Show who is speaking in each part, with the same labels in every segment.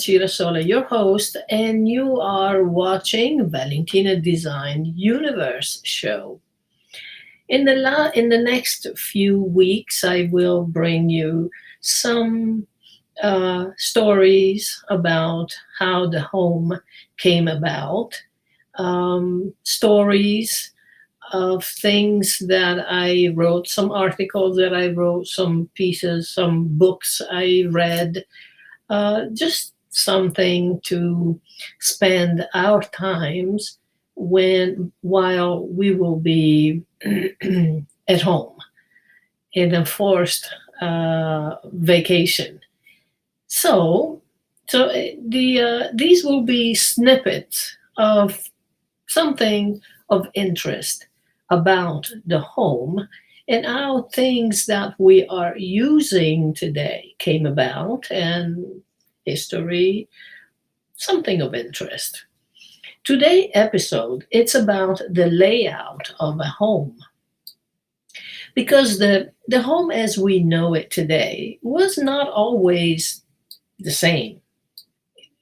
Speaker 1: Chirasola, your host, and you are watching Valentina Design Universe show. In the next few weeks, I will bring you some stories about how the home came about, stories of things that I wrote, some articles that I wrote, some pieces, some books I read, just something to spend our times when while we will be at home in a forced vacation. So, these will be snippets of something of interest about the home and how things that we are using today came about and history, something of interest. Today episode, it's about the layout of a home because the home as we know it today was not always the same.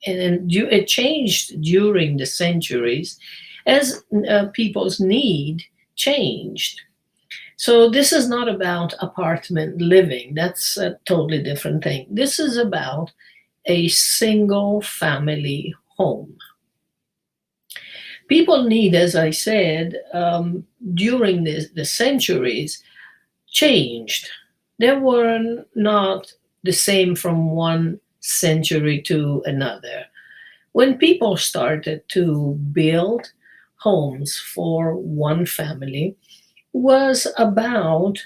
Speaker 1: And it changed during the centuries as people's need changed. So this is not about apartment living. That's a totally different thing. This is about a single family home. People need, as I said, during the centuries, changed. They were not the same from one century to another. When people started to build homes for one family, was about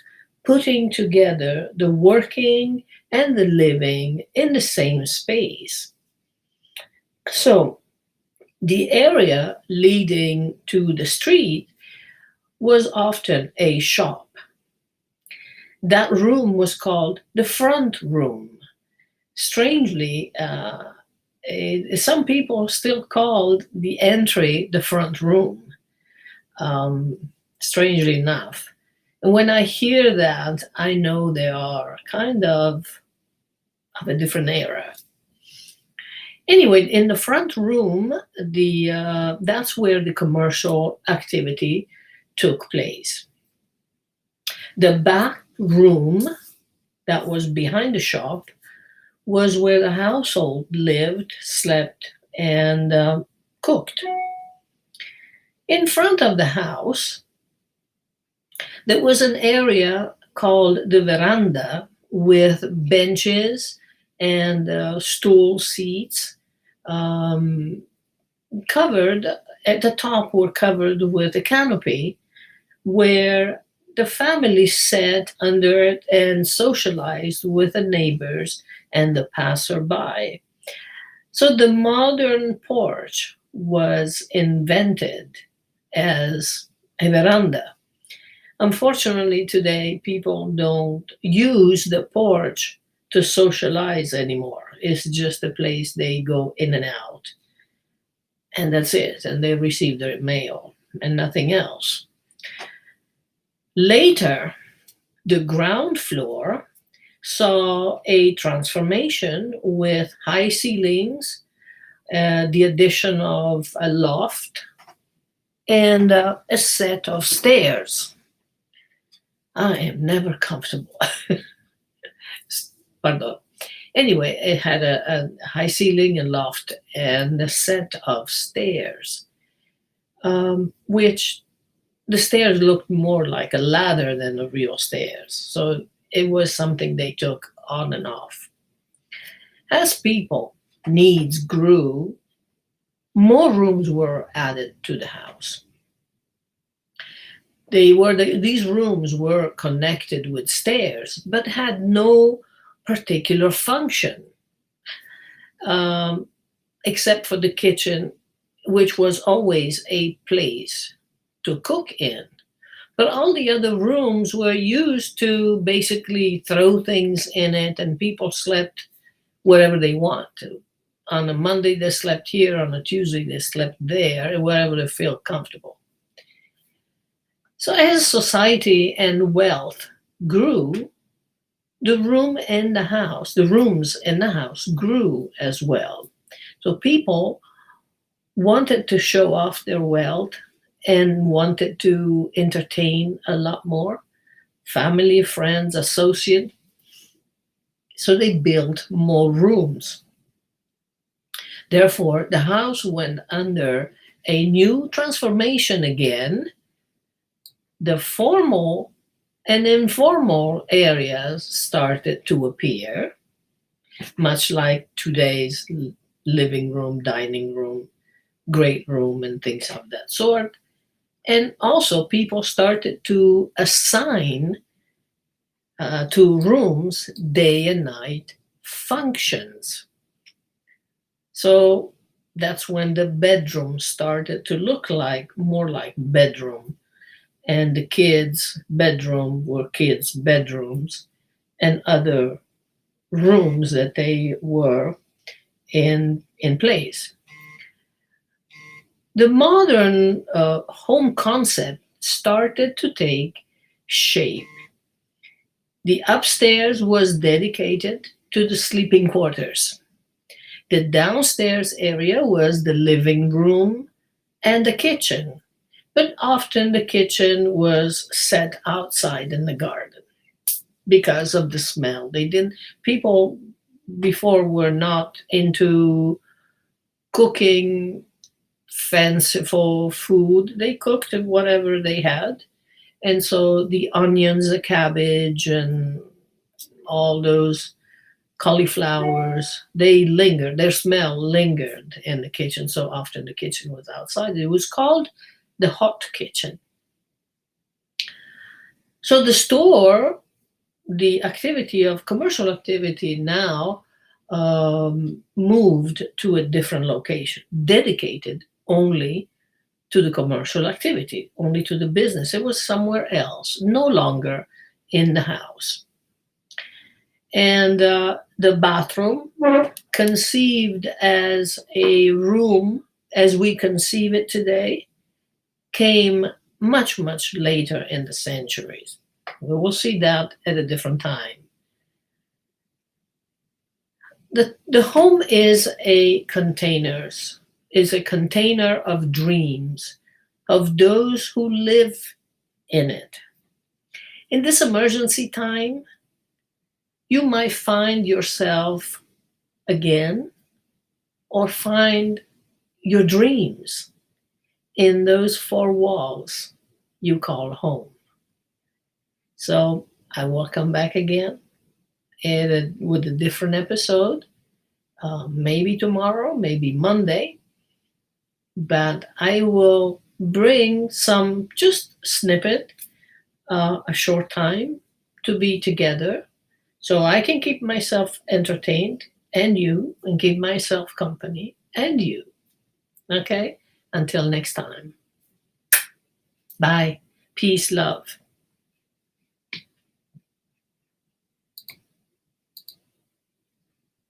Speaker 1: putting together the working and the living in the same space. So the area leading to the street was often a shop. That room was called the front room. Strangely, some people still called the entry the front room, um, strangely enough. And when I hear that, I know they are kind of a different era. Anyway, in the front room, that's where the commercial activity took place. The back room that was behind the shop was where the household lived, slept, and cooked. In front of the house, there was an area called the veranda with benches and stool seats, um, covered at the top were covered with a canopy where the family sat under it and socialized with the neighbors and the passerby. So the modern porch was invented as a veranda. Unfortunately, today people don't use the porch to socialize anymore. It's just a place they go in and out, and that's it. And they receive their mail and nothing else. Later, the ground floor saw a transformation with high ceilings, the addition of a loft, and a set of stairs. I am never comfortable. Pardon. Anyway, it had a high ceiling, a loft, and a set of stairs, which the stairs looked more like a ladder than the real stairs. So it was something they took on and off. As people needs grew, more rooms were added to the house. These rooms were connected with stairs, but had no particular function, um, except for the kitchen, which was always a place to cook in. But all the other rooms were used to basically throw things in it, and people slept wherever they want to. On a Monday, they slept here. On a Tuesday, they slept there, wherever they feel comfortable. So as society and wealth grew, the rooms in the house grew as well. So people wanted to show off their wealth and wanted to entertain a lot more family, friends, associate. So they built more rooms. Therefore, the house went under a new transformation again. The formal and informal areas started to appear, much like today's living room, dining room, great room, and things of that sort. And also, people started to assign to rooms day and night functions. So that's when the bedroom started to look like more like bedroom, and the kids' bedroom were kids' bedrooms, and other rooms that they were in place. The modern home concept started to take shape. The upstairs was dedicated to the sleeping quarters. The downstairs area was the living room and the kitchen, but often the kitchen was set outside in the garden because of the smell. They didn't, people before were not into cooking fanciful food. They cooked whatever they had. And so the onions, the cabbage, and all those cauliflowers, they lingered. Their smell lingered in the kitchen. So often the kitchen was outside. It was called the hot kitchen. So the store, the activity of commercial activity now moved to a different location, dedicated only to the commercial activity, only to the business. It was somewhere else, no longer in the house. And the bathroom, conceived as a room as we conceive it today, came much, much later in the centuries. We will see that at a different time. The home is a container of dreams of those who live in it. In this emergency time, you might find yourself again or find your dreams in those four walls you call home. So I will come back again with a different episode, maybe tomorrow, maybe Monday, but I will bring some just snippet, a short time to be together so I can keep myself entertained and you, and keep myself company and you. Okay? Until next time. Bye. Peace, love.